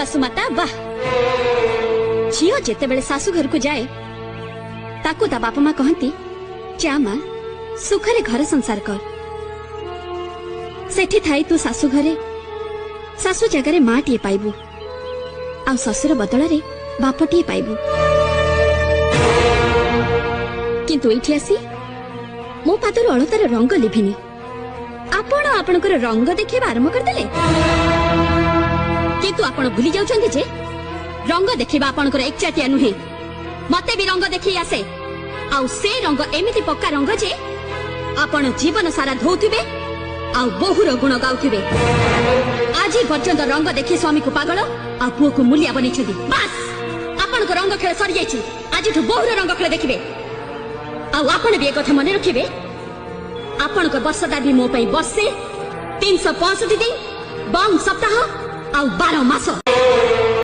सासु माता वाह झील जिते बेले सासु घर को जाए ताकू ता बापा माँ कहती जा माँ सुखरे घर संसार कर सेठी थाई तू सासु घरे सासु जगार माँ टीए पाइबू आ ससुर बदल रे बाप टीए पाइबू किंतु एठी आसी मो पादर अलतार रंग लिभिनी आपण आपणकर रंग देखिबा आरंभ करदेले किंतु आपण भूली जाउछन्ती जे रंग देखिबा आपणकर एकचाटिया नुहे मते भी रंग देखि आसे आउ से रंग एमिति पक्का रंग जे आपण जीवन सारा धोउथिबे आउ बहुर गुण गाउथिबे आज पर्यंत रंग देखि स्वामी को पागल आ पुओ को मूल्य बनिछदी बस आपणको रंग खेल सरी जाइछि आज बहुर रंग खेल देखिबे आउ आपण भी एक कथा मन रखिबे आपण को वर्षदा भी मो पई बसे 365 दिन बंग सप्ताह आउ 12 मास।